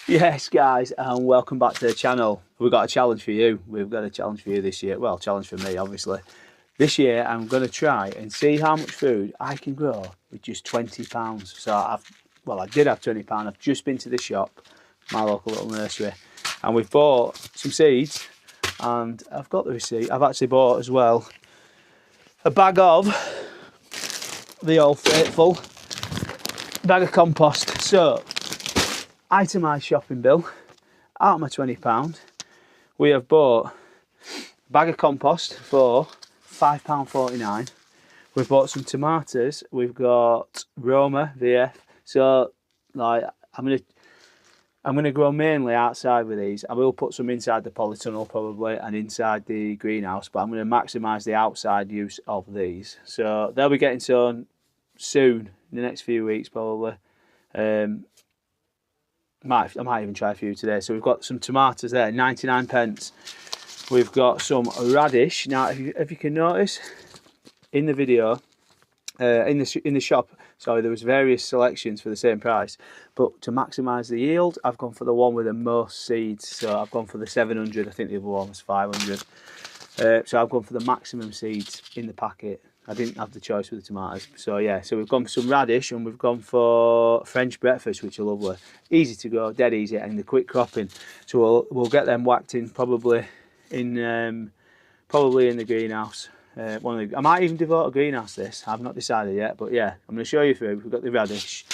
Yes guys, and welcome back to the channel. We've got a challenge for you. We've got a challenge for you this year. Well, challenge for me obviously. This year I'm going to try and see how much food I can grow with just £20. So I did have £20. I've just been to the shop, my local little nursery, and we've bought some seeds, and I've got the receipt. I've actually bought as well a bag of the old faithful bag of compost. So itemised shopping bill, out of my £20, we have bought a bag of compost for £5.49. We've bought some tomatoes, we've got Roma VF. So like I'm gonna grow mainly outside with these. I will put some inside the polytunnel probably and inside the greenhouse, but I'm going to maximise the outside use of these. So they'll be getting sown soon, in the next few weeks probably. I might even try a few today. So we've got some tomatoes there, 99p. We've got some radish. Now, if you can notice in the video, in the shop, sorry, there was various selections for the same price. But to maximise the yield, I've gone for the one with the most seeds. So I've gone for the 700. I think the other one was 500. So I've gone for the maximum seeds in the packet. I didn't have the choice with the tomatoes. So yeah, so we've gone for some radish and we've gone for French breakfast, which are lovely. Easy to grow, dead easy, and the quick cropping. So we'll get them whacked in probably in the greenhouse. I might even devote a greenhouse this. I've not decided yet, but yeah, I'm going to show you through. We've got the radish.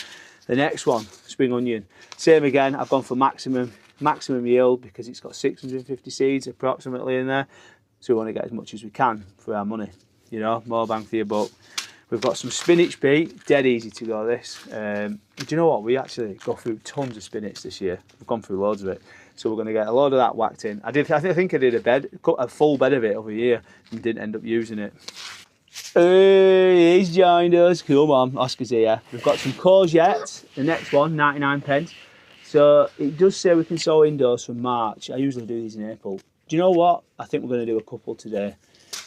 The next one, spring onion. Same again, I've gone for maximum yield because it's got 650 seeds approximately in there. So we want to get as much as we can for our money. You know, more bang for your buck. We've got some spinach beet, dead easy to go this. Do you know what? We actually go through tons of spinach this year. We've gone through loads of it. So we're going to get a load of that whacked in. I think I did a full bed of it over here and didn't end up using it. Hey, he's joined us. Come on, Oscar's here. We've got some courgettes. The next one, 99p. So it does say we can sow indoors from March. I usually do these in April. Do you know what? I think we're going to do a couple today.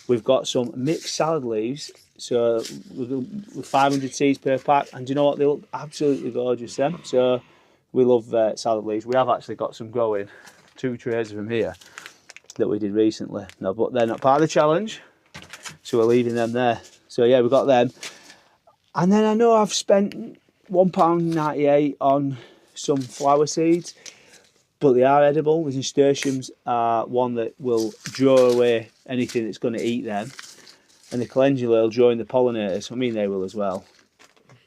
We've got some mixed salad leaves. So with 500 seeds per pack. And do you know what? They look absolutely gorgeous then. So we love salad leaves. We have actually got some growing, 2 trays of them here that we did recently. No, but they're not part of the challenge, so we're leaving them there. So yeah, we've got them. And then I know I've spent £1.98 on some flower seeds, but they are edible. The Nasturtiums are one that will draw away anything that's going to eat them. And the Calendula will draw in the pollinators. I mean, they will as well.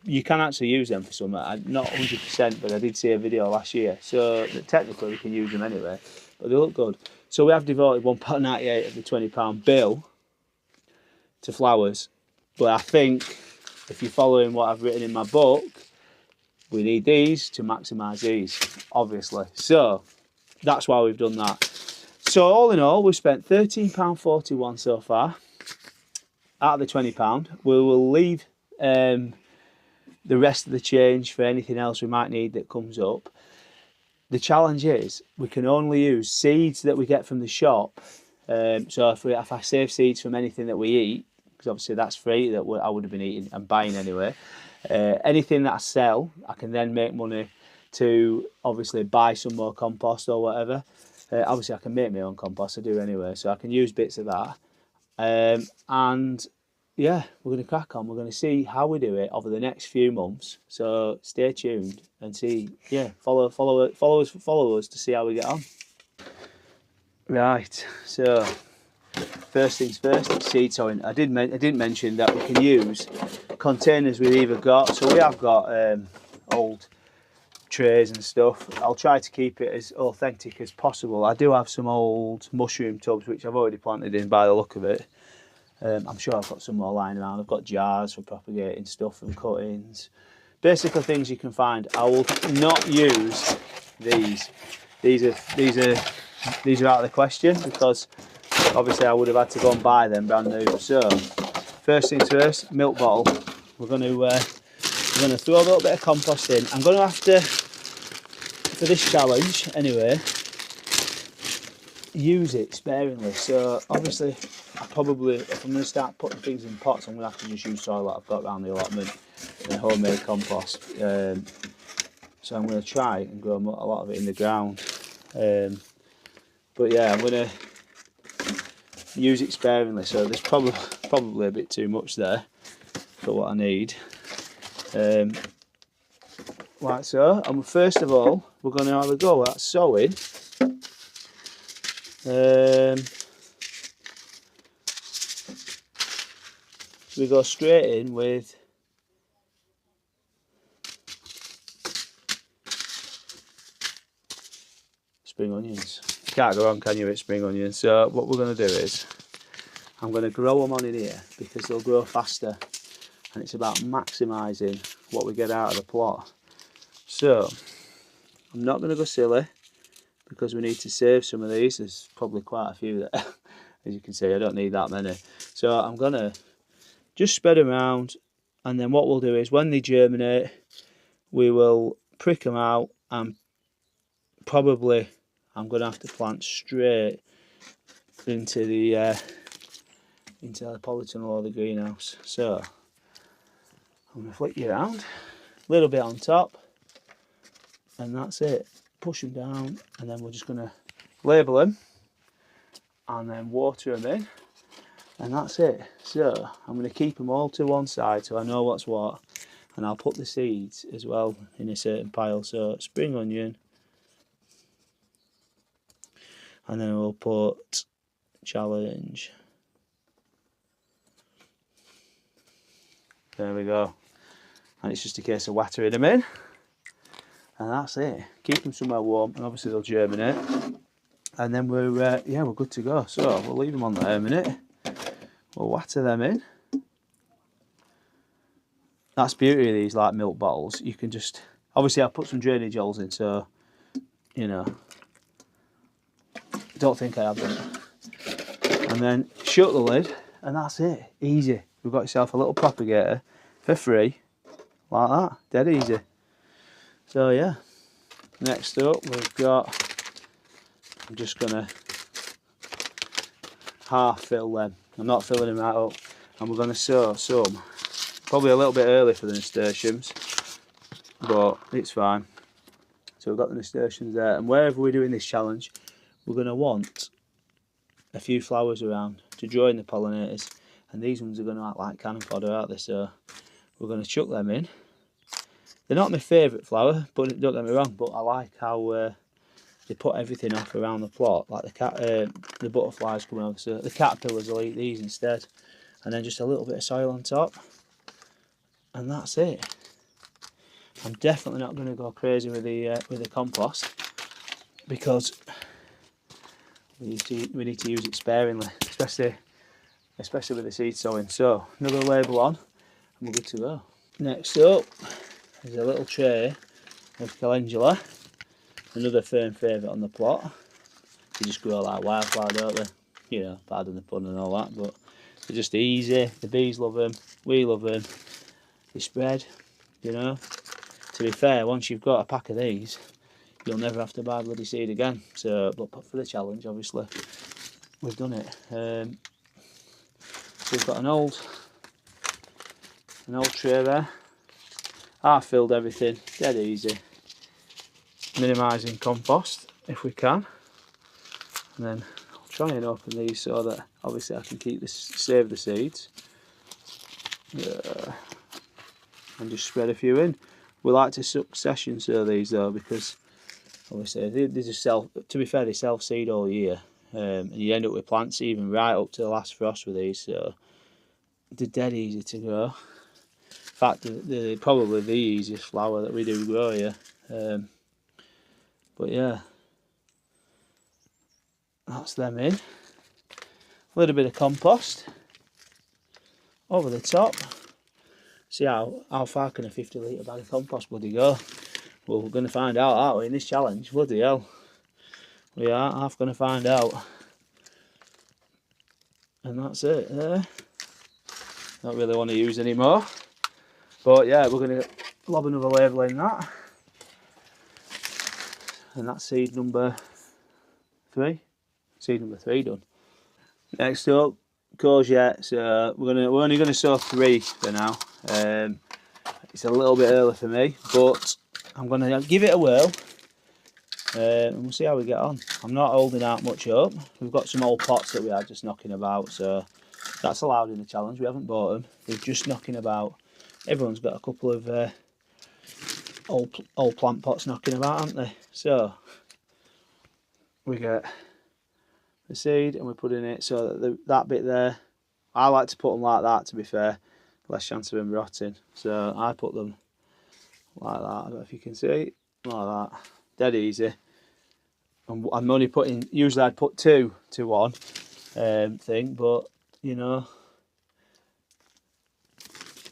You can actually use them for some, not 100%, but I did see a video last year. So technically we can use them anyway, but they look good. So we have devoted £1.98 of the £20 bill to flowers. But I think if you're following what I've written in my book, we need these to maximise these, obviously. So that's why we've done that. So all in all, we've spent £13.41 so far out of the £20. We will leave the rest of the change for anything else we might need that comes up. The challenge is we can only use seeds that we get from the shop. So if I save seeds from anything that we eat, because obviously that's free, that I would have been eating and buying anyway. Anything that I sell, I can then make money to obviously buy some more compost or whatever. Obviously I can make my own compost, I do anyway, so I can use bits of that. And yeah, we're going to crack on. We're going to see how we do it over the next few months. So stay tuned and see. Yeah, follow us to see how we get on. Right. So first things first, it's seed sowing. I didn't mention that we can use containers we've either got. So we have got old trays and stuff. I'll try to keep it as authentic as possible. I do have some old mushroom tubs which I've already planted in by the look of it. I'm sure I've got some more lying around. I've got jars for propagating stuff and cuttings. Basically things you can find. I will not use these. These are out of the question because obviously I would have had to go and buy them brand new. So first things first, milk bottle. We're going to throw a little bit of compost in. I'm going to have to, for this challenge anyway, use it sparingly. So obviously if I'm going to start putting things in pots, I'm going to have to just use soil that I've got around the allotment and homemade compost. so I'm going to try and grow a lot of it in the ground. But yeah, I'm going to use it sparingly, so there's probably a bit too much there for what I need. Like so, and first of all, we're going to have a go at sowing. We go straight in with spring onions. You can't go wrong, can you, with spring onions? So what we're going to do is, I'm going to grow them on in here because they'll grow faster, and it's about maximising what we get out of the plot. So I'm not going to go silly because we need to save some of these. There's probably quite a few there. As you can see, I don't need that many. So I'm going to just spread them around, and then what we'll do is when they germinate, we will prick them out, and probably I'm going to have to plant straight into the polytunnel or the greenhouse. So I'm going to flick you around, a little bit on top, and that's it. Push them down, and then we're just going to label them and then water them in, and that's it. So I'm going to keep them all to one side so I know what's what, and I'll put the seeds as well in a certain pile. So spring onion, and then we'll put challenge. There we go. And it's just a case of watering them in, and that's it. Keep them somewhere warm, and obviously they'll germinate, and then we're good to go. So we'll leave them on there a minute. We'll water them in. That's the beauty of these like milk bottles. You can just, obviously I've put some drainage holes in, so you know, don't think I haven't. And then shut the lid, and that's it. Easy. We've got yourself a little propagator for free, like that. Dead easy. So yeah. Next up, we've got. I'm just gonna half fill them. I'm not filling them right up, and we're gonna sow some. Probably a little bit early for the nasturtiums, but it's fine. So we've got the nasturtiums there, and wherever we're doing this challenge, we're going to want a few flowers around to draw in the pollinators, and these ones are going to act like cannon fodder, aren't they? So we're going to chuck them in. They're not my favourite flower, but don't get me wrong, but I like how they put everything off around the plot, like the butterflies coming over, so the caterpillars will eat these instead, and then just a little bit of soil on top, and that's it. I'm definitely not going to go crazy with the compost, because we need to use it sparingly, especially with the seed sowing. So another label on, and we're good to go. Next up is a little tray of Calendula, another firm favourite on the plot. They just grow like wildfire, don't they? You know, pardon the pun and all that, but they're just easy. The bees love them, we love them. They spread, you know. To be fair, once you've got a pack of these, you'll never have to buy bloody seed again. So, but for the challenge, obviously, we've done it. So we've got an old tray there. I've filled everything, dead easy. Minimising compost if we can, and then I'll try and open these so that obviously I can save the seeds. And just spread a few in. We like to succession sow these though, because obviously they just to be fair, they self-seed all year, and you end up with plants even right up to the last frost with these, so they're dead easy to grow. In fact, they're probably the easiest flower that we do grow here. But yeah, that's them in. A little bit of compost over the top. See how far can a 50 litre bag of compost bloody go? Well, we're going to find out, aren't we, in this challenge? Bloody hell. We are half going to find out. And that's it there. Don't really want to use any more. But yeah, we're going to lob another label in that. And that's seed number 3. Seed number 3 done. Next up, courgettes. We're only going to sow 3 for now. It's a little bit early for me, but I'm going to give it a whirl and we'll see how we get on. I'm not holding out much up. We've got some old pots that we are just knocking about, so that's allowed in the challenge. We haven't bought them. We're just knocking about. Everyone's got a couple of old plant pots knocking about, haven't they? So we get the seed and we put in it so that that bit there, I like to put them like that, to be fair, less chance of them rotting. So I put them like that. I don't know if you can see, like that, dead easy. And I'm only putting, usually I'd put 2 to 1 thing, but you know,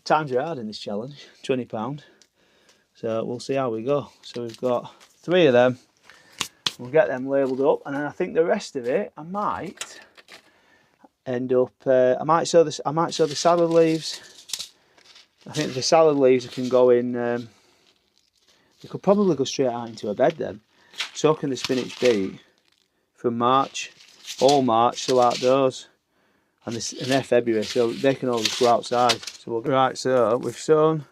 times are hard in this challenge. £20, so we'll see how we go. So we've got 3 of them. We'll get them labelled up, and then I think the rest of it I might end up. I might sow the salad leaves. I think the salad leaves can go in. They could probably go straight out into a bed then. So can the spinach beet from March, all March till outdoors, and they're February, so they can all just go outside. So so we've sown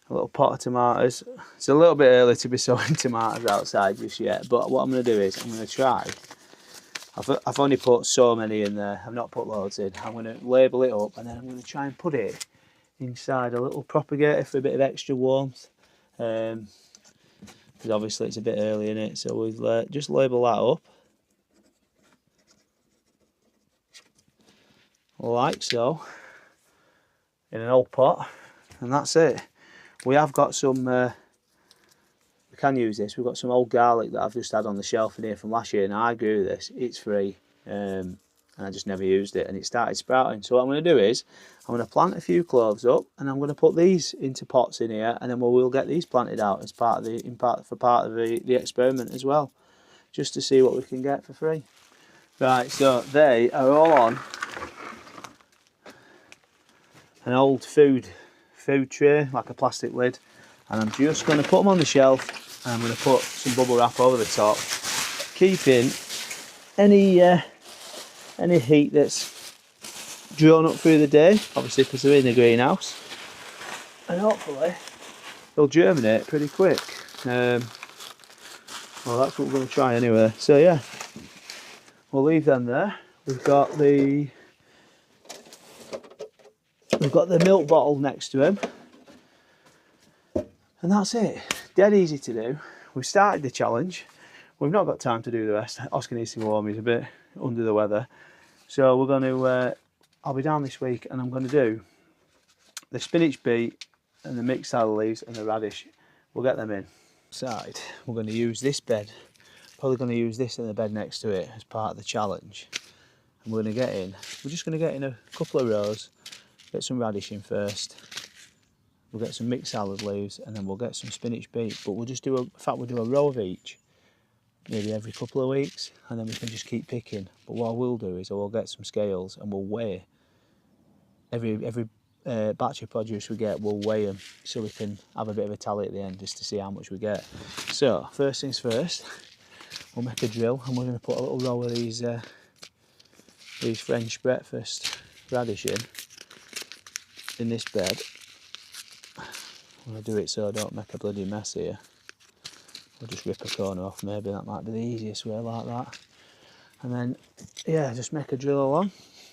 a little pot of tomatoes. It's a little bit early to be sowing tomatoes outside just yet, but what I'm going to do is I'm going to try. I've only put so many in there, I've not put loads in. I'm going to label it up and then I'm going to try and put it inside a little propagator for a bit of extra warmth. Because obviously it's a bit early in it, so we'll just label that up. Like so. In an old pot. And that's it. We have got some, we can use this, we've got some old garlic that I've just had on the shelf in here from last year. Now I grew this, it's free, and I just never used it, and it started sprouting. So what I'm going to do is, I'm going to plant a few cloves up, and I'm going to put these into pots in here, and then we'll get these planted out as part of the experiment as well, just to see what we can get for free. Right, so they are all on an old food tray, like a plastic lid, and I'm just going to put them on the shelf, and I'm going to put some bubble wrap over the top, keeping any heat that's drawn up through the day, obviously because they're in the greenhouse, and hopefully they'll germinate pretty quick. Well, that's what we're going to try anyway. So yeah, we'll leave them there. We've got the milk bottle next to him, and that's it. Dead easy to do. We've started the challenge. We've not got time to do the rest. Oscar needs to go home, he's a bit under the weather. So we're going to, I'll be down this week and I'm going to do the spinach beet and the mixed salad leaves and the radish. We'll get them in. Side, we're going to use this bed. Probably going to use this in the bed next to it as part of the challenge. And we're just going to get in a couple of rows. Get some radish in first. We'll get some mixed salad leaves, and then we'll get some spinach beet. But we'll just do we'll do a row of each, maybe every couple of weeks, and then we can just keep picking. But what I will do is I will get some scales and we'll weigh every batch of produce we get. We'll weigh them so we can have a bit of a tally at the end, just to see how much we get. So first things first, we'll make a drill, and we're going to put a little row of these French breakfast radish in this bed. I'm going to do it so I don't make a bloody mess here. I'll just rip a corner off, maybe that might be the easiest way, like that. And then, yeah, just make a drill along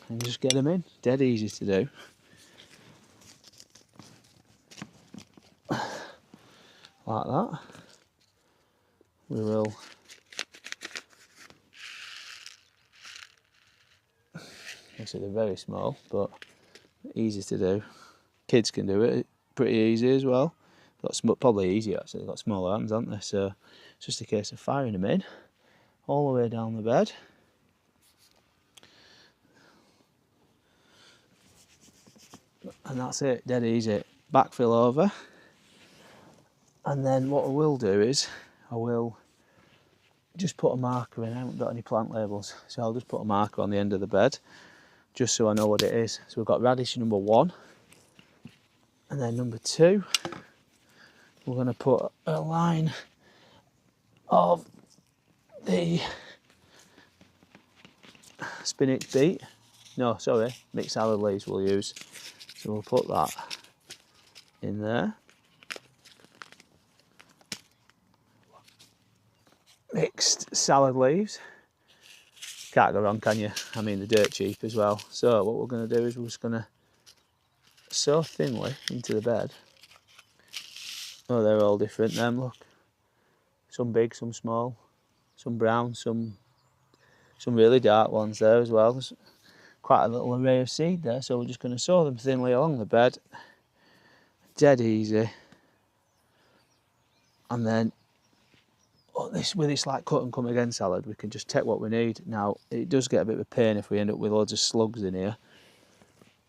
and just get them in. Dead easy to do. Like that. We will obviously they're very small, but easy to do. Kids can do it pretty easy as well. Probably easier actually, they've got smaller hands, haven't they? So it's just a case of firing them in all the way down the bed. And that's it, dead easy. Backfill over. And then what I will do is I will just put a marker in. I haven't got any plant labels, so I'll just put a marker on the end of the bed just so I know what it is. So we've got radish number 1, and then number 2 we're going to put a line of the spinach beet. No, sorry, mixed salad leaves we'll use. So we'll put that in there. mixed salad leaves. Can't go wrong, can you? I mean, they're dirt cheap as well. So what we're going to do is we're just going to sow thinly into the bed. Oh, they're all different then, look. Some big, some small, some brown, some really dark ones there as well. There's quite a little array of seed there, so we're just going to sow them thinly along the bed. Dead easy. And then with this like cut and come again salad, we can just take what we need. Now, it does get a bit of a pain if we end up with loads of slugs in here,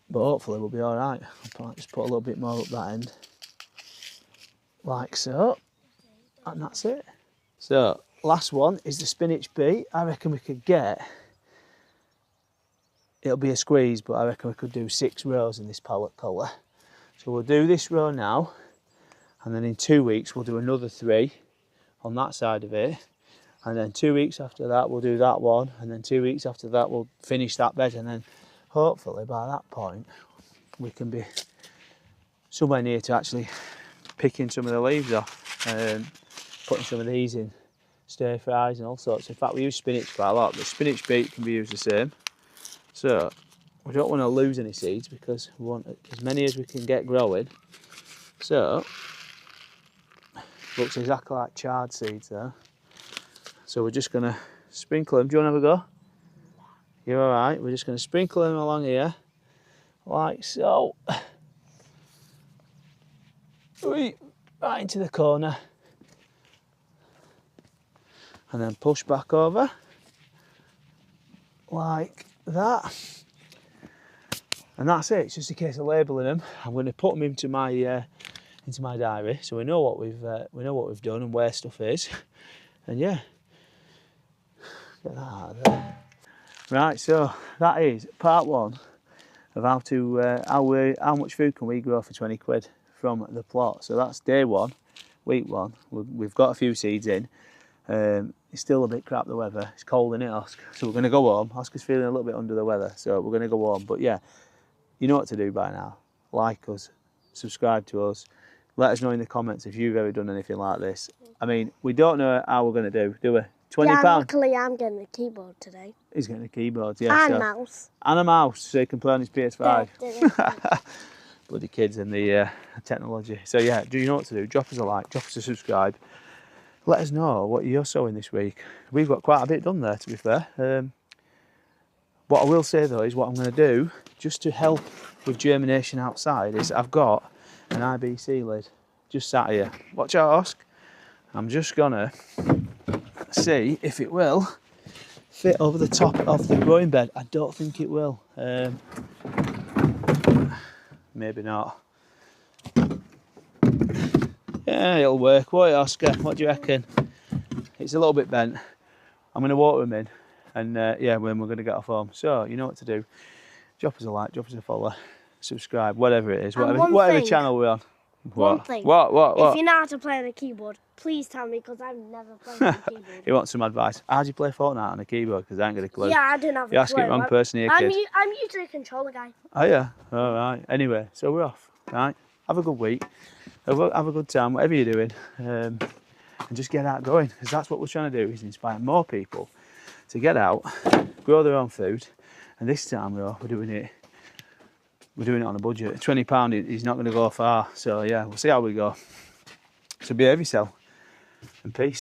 but hopefully we'll be all right. I'll just put a little bit more up that end, like so, and that's it. So, last one is the spinach beet. I reckon we could get, it'll be a squeeze, but I reckon we could do 6 rows in this palette colour. So we'll do this row now, and then in 2 weeks we'll do another 3 on that side of it, and then 2 weeks after that we'll do that one, and then 2 weeks after that we'll finish that bed, and then hopefully by that point we can be somewhere near to actually picking some of the leaves off and putting some of these in stir fries and all sorts. In fact, we use spinach quite a lot, but spinach beet can be used the same. So we don't want to lose any seeds because we want as many as we can get growing. So looks exactly like chard seeds there. So we're just going to sprinkle them. Do you want to have a go? You're all right. We're just going to sprinkle them along here, like so. Right into the corner. And then push back over, like that. And that's it. It's just a case of labelling them. I'm going to put them into my diary, so we know what we've done and where stuff is. And yeah, get that out of there. Right, so that is part 1 of how much food can we grow for 20 quid from the plot. So that's day 1, week 1. We've got a few seeds in. It's still a bit crap, the weather. It's cold in it, Oscar. So we're going to go home. Oscar's feeling a little bit under the weather, so we're going to go home. But yeah, you know what to do by now. Like us, subscribe to us. Let us know in the comments if you've ever done anything like this. I mean, we don't know how we're going to do we? £20? Yeah, luckily I'm getting a keyboard today. He's getting a keyboard, yeah. And a mouse. And a mouse, so he can play on his PS5. Yeah, Bloody kids and the technology. So yeah, do you know what to do? Drop us a like, drop us a subscribe. Let us know what you're sowing this week. We've got quite a bit done there, to be fair. What I will say though is what I'm going to do, just to help with germination outside, is I've got an IBC lid just sat here. Watch out, Oscar. I'm just going to see if it will fit over the top of the growing bed. I don't think it will. Maybe not. Yeah, it'll work, won't it, Oscar? What do you reckon? It's a little bit bent. I'm going to water them in, and yeah, when we're going to get off home. So, you know what to do. Drop us a like, drop us a follow, subscribe, whatever it is, whatever channel we're on. One thing. What? If you know how to play on a keyboard, please tell me, because I've never played on a keyboard. You want some advice? How do you play Fortnite on a keyboard? Because I ain't got a clue. Yeah, I don't have a clue. You're asking the wrong person here, kid. I'm usually a controller guy. Oh yeah? All right. Anyway, so we're off, right? Have a good week. Have a good time, whatever you're doing. And just get out going, because that's what we're trying to do, is inspire more people to get out, grow their own food. And this time, we're doing it on a budget. £20 is not going to go far. So yeah, we'll see how we go. So behave yourself, and peace.